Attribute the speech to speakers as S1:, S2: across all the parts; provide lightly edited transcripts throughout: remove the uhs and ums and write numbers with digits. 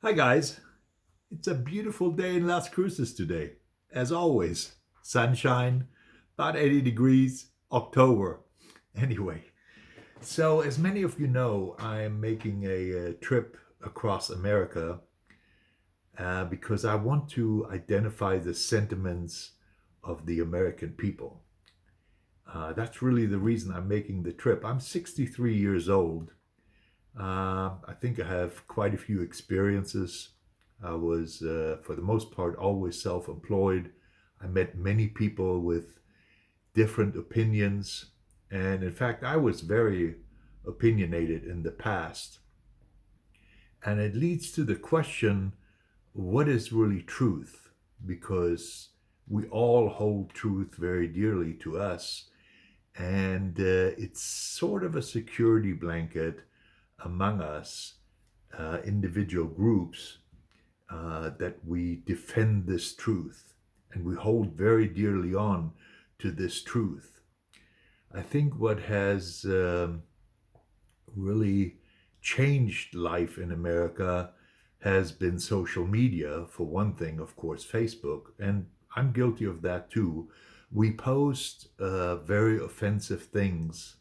S1: Hi, guys. It's a beautiful day in Las Cruces today. As always, sunshine, about 80 degrees, October. Anyway, so as many of you know, I'm making a trip across America because I want to identify the sentiments of the American people. That's really the reason I'm making the trip. I'm 63 years old. I think I have quite a few experiences. I was, for the most part, always self employed. I met many people with different opinions. And in fact, I was very opinionated in the past. And it leads to the question, what is really truth? Because we all hold truth very dearly to us. And it's sort of a security blanket among us, individual groups, that we defend this truth and we hold very dearly on to this truth. I think what has really changed life in America has been social media, for one thing, of course, Facebook, and I'm guilty of that too. We post very offensive things,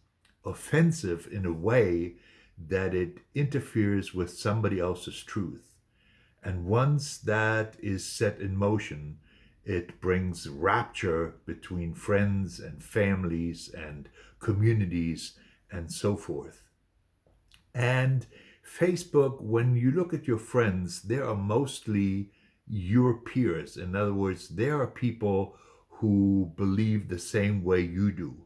S1: offensive in a way that it interferes with somebody else's truth. And once that is set in motion, it brings rapture between friends and families and communities and so forth. And Facebook, when you look at your friends, they are mostly your peers. In other words, there are people who believe the same way you do.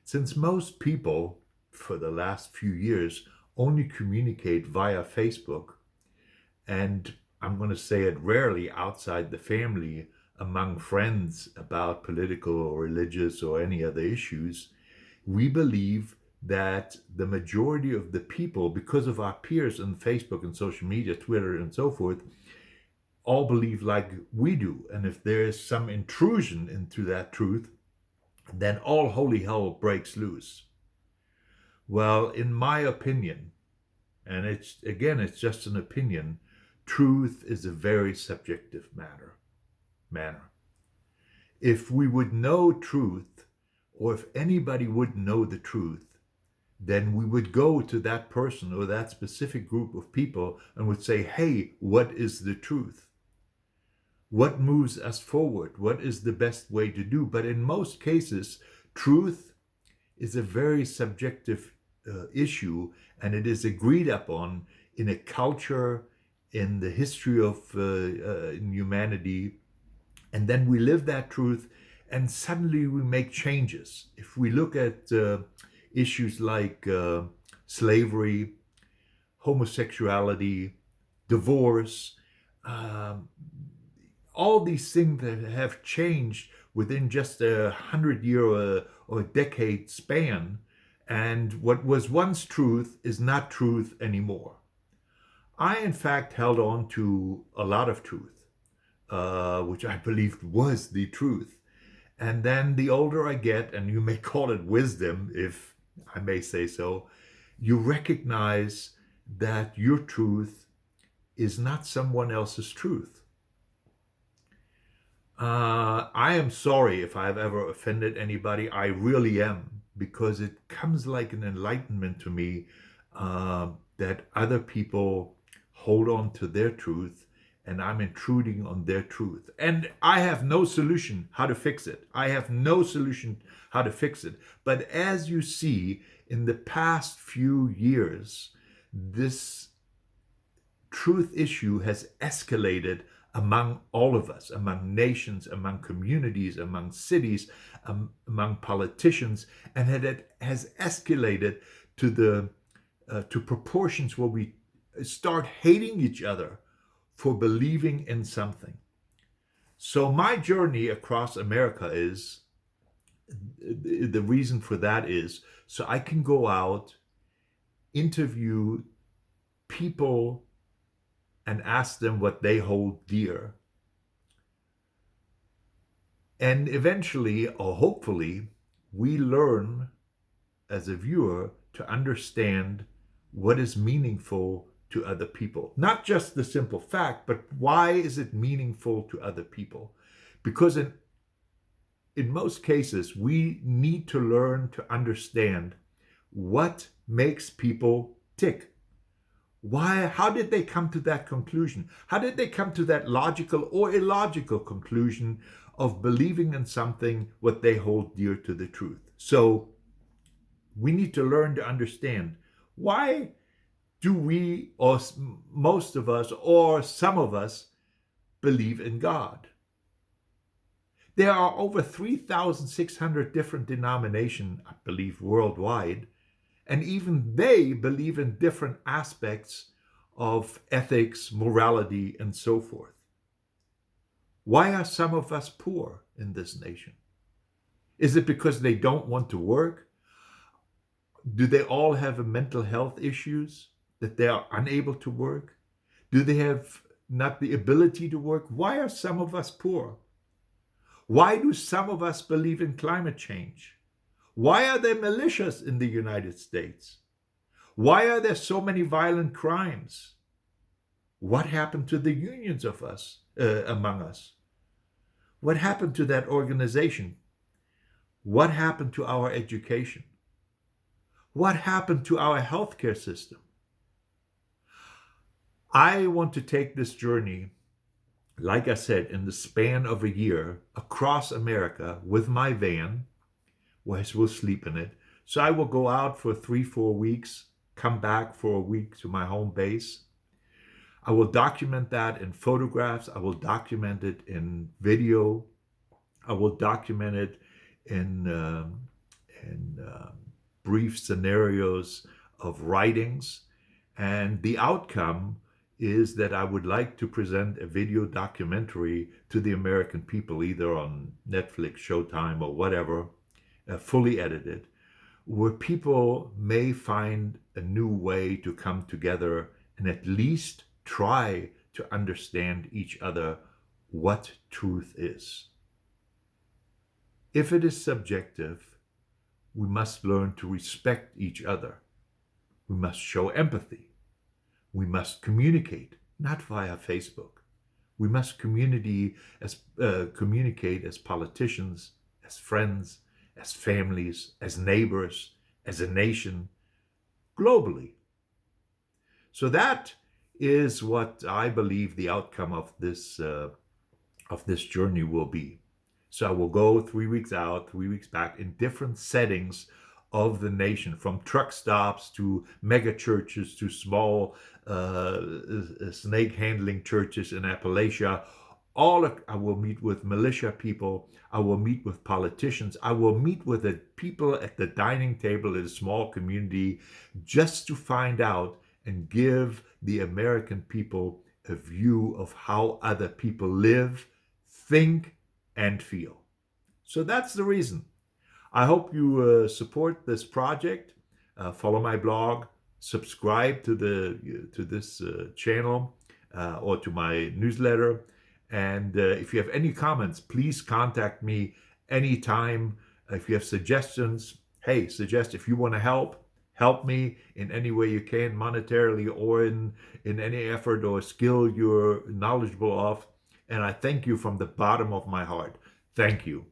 S1: Since most people, for the last few years, only communicate via Facebook, and I'm going to say it rarely outside the family, among friends about political or religious or any other issues, we believe that the majority of the people, because of our peers on Facebook and social media, Twitter and so forth, all believe like we do. And if there is some intrusion into that truth, then all holy hell breaks loose. Well, in my opinion, and it's just an opinion, truth is a very subjective manner. If we would know truth, or if anybody would know the truth, then we would go to that person or that specific group of people and would say, hey, what is the truth? What moves us forward? What is the best way to do? But in most cases, truth is a very subjective issue, and it is agreed upon in a culture, in the history of in humanity, and then we live that truth, and suddenly we make changes. If we look at issues like slavery, homosexuality, divorce, um, all these things that have changed within just 100 year or a decade span, and what was once truth is not truth anymore. I, in fact, held on to a lot of truth, which I believed was the truth. And then the older I get, and you may call it wisdom, if I may say so, you recognize that your truth is not someone else's truth. I am sorry if I've ever offended anybody. I really am, because it comes like an enlightenment to me that other people hold on to their truth and I'm intruding on their truth. And I have no solution how to fix it. I have no solution how to fix it. But as you see, in the past few years, this truth issue has escalated among all of us, among nations, among communities, among cities, among politicians, and it has escalated to the to proportions where we start hating each other for believing in something. So my journey across America is the reason for that is so I can go out, interview people, and ask them what they hold dear. And eventually, or hopefully, we learn as a viewer to understand what is meaningful to other people? Not just the simple fact, but why is it meaningful to other people? Because in most cases, we need to learn to understand what makes people tick. Why? How did they come to that conclusion? How did they come to that logical or illogical conclusion of believing in something what they hold dear to the truth? So we need to learn to understand, why do we, or most of us, or some of us, believe in God? There are over 3,600 different denominations, I believe, worldwide, and even they believe in different aspects of ethics, morality, and so forth. Why are some of us poor in this nation? Is it because they don't want to work? Do they all have mental health issues that they are unable to work? Do they have not the ability to work? Why are some of us poor? Why do some of us believe in climate change? Why are there militias in the United States? Why are there so many violent crimes? What happened to the unions of us, among us? What happened to that organization? What happened to our education? What happened to our healthcare system? I want to take this journey, like I said, in the span of a year across America with my van. Wes will sleep in it. So I will go out for 3-4 weeks, come back for a week to my home base. I will document that in photographs. I will document it in video. I will document it in brief scenarios of writings. And the outcome is that I would like to present a video documentary to the American people, either on Netflix, Showtime, or whatever, fully edited, where people may find a new way to come together and at least try to understand each other what truth is. If it is subjective, we must learn to respect each other. We must show empathy. We must communicate, not via Facebook. We must communicate as politicians, as friends, as families, as neighbors, as a nation, globally. So that is what I believe the outcome of this journey will be. So I will go 3 weeks out, 3 weeks back in different settings of the nation, from truck stops to mega churches to small snake handling churches in Appalachia. I will meet with militia people. I will meet with politicians. I will meet with the people at the dining table in a small community, just to find out and give the American people a view of how other people live, think, and feel. So that's the reason. I hope you support this project. Follow my blog, subscribe to this channel or to my newsletter. And if you have any comments, please contact me anytime. If you have suggestions, suggest if you want to help me in any way you can, monetarily or in any effort or skill you're knowledgeable of. And I thank you from the bottom of my heart. Thank you.